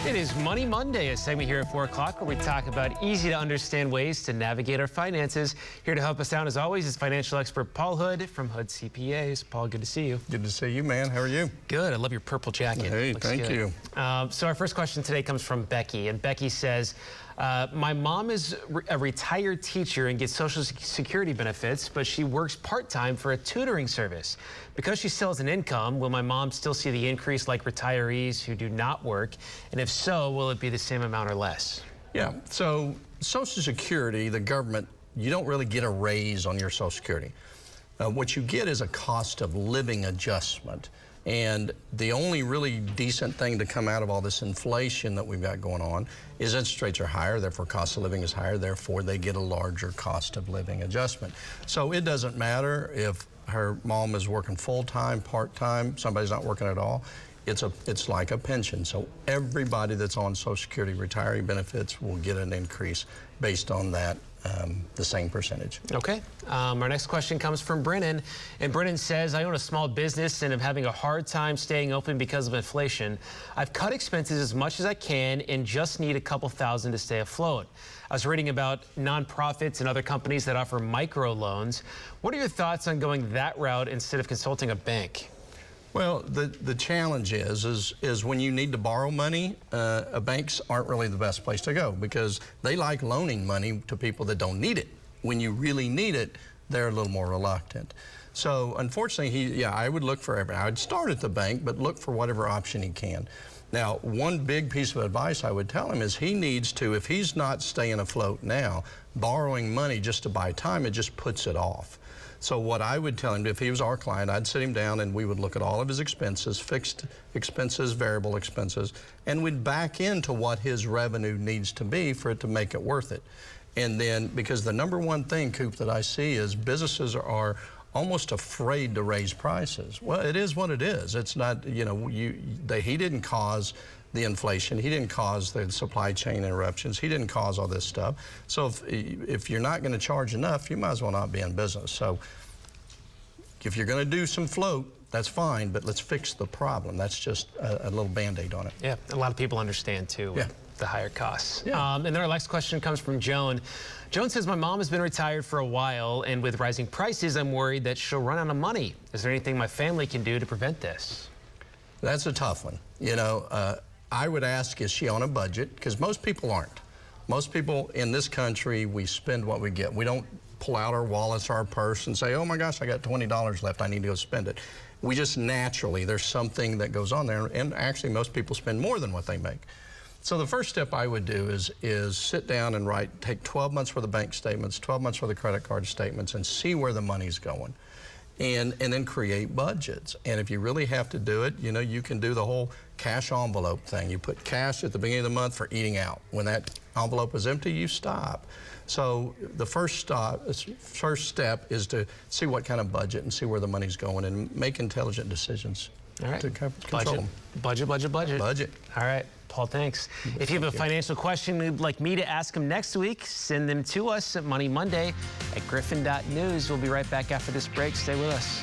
It is Money Monday, a segment here at 4 o'clock where we talk about easy to understand ways to navigate our finances. Here to help us out, as always, is financial expert Paul Hood from Hood CPAs. Paul, good to see you. Good to see you, man. How are you? Good. I love your purple jacket. Hey, thank you. So our first question today comes from Becky, and Becky says, my mom is a retired teacher and gets Social Security benefits, but she works part-time for a tutoring service. Because she still has an income, will my mom still see the increase like retirees who do not work? And if so, will it be the same amount or less? Yeah, so Social Security, the government, you don't really get a raise on your Social Security. What you get is a cost of living adjustment. And the only really decent thing to come out of all this inflation that we've got going on is interest rates are higher, therefore cost of living is higher, therefore they get a larger cost of living adjustment. So it doesn't matter if her mom is working full-time, part-time, somebody's not working at all. It's like a pension. So everybody that's on Social Security retiree benefits will get an increase based on that, the same percentage. Okay. Our next question comes from Brennan. And Brennan says, I own a small business and am having a hard time staying open because of inflation. I've cut expenses as much as I can and just need a couple thousand to stay afloat. I was reading about nonprofits and other companies that offer micro loans. What are your thoughts on going that route instead of consulting a bank? Well, the challenge is when you need to borrow money, banks aren't really the best place to go because they like loaning money to people that don't need it. When you really need it, they're a little more reluctant. So unfortunately, I would look for I'd start at the bank, but look for whatever option he can. Now, one big piece of advice I would tell him is he needs to, if he's not staying afloat now, borrowing money just to buy time, it just puts it off. So what I would tell him, if he was our client, I'd sit him down and we would look at all of his expenses, fixed expenses, variable expenses, and we'd back into what his revenue needs to be for it to make it worth it. And then, because the number one thing, Coop, that I see is businesses are almost afraid to raise prices. Well, it is what it is. It's not, he didn't cause the inflation. He didn't cause the supply chain interruptions. He didn't cause all this stuff. So if you're not going to charge enough, you might as well not be in business. So if you're going to do some float, that's fine, but let's fix the problem. That's just a little Band-Aid on it. Yeah, a lot of people understand too. Yeah. The higher costs. Yeah. And then our next question comes from Joan. Joan says, my mom has been retired for a while, and with rising prices, I'm worried that she'll run out of money. Is there anything my family can do to prevent this? That's a tough one. I would ask, is she on a budget? Because most people aren't. Most people in this country, we spend what we get. We don't pull out our wallets or our purse and say, oh my gosh, I got $20 left, I need to go spend it. We just naturally, there's something that goes on there, and actually most people spend more than what they make. So the first step I would do is sit down and take 12 months worth of bank statements, 12 months worth of credit card statements, and see where the money's going. And then create budgets. And if you really have to do it, you can do the whole cash envelope thing. You put cash at the beginning of the month for eating out. When that envelope is empty, you stop. So the first step is to see what kind of budget and see where the money's going and make intelligent decisions. All right. To control them. Budget. All right. Paul, thanks. If you have a financial question you'd like me to ask him next week, send them to us at moneymonday@griffin.news. We'll be right back after this break. Stay with us.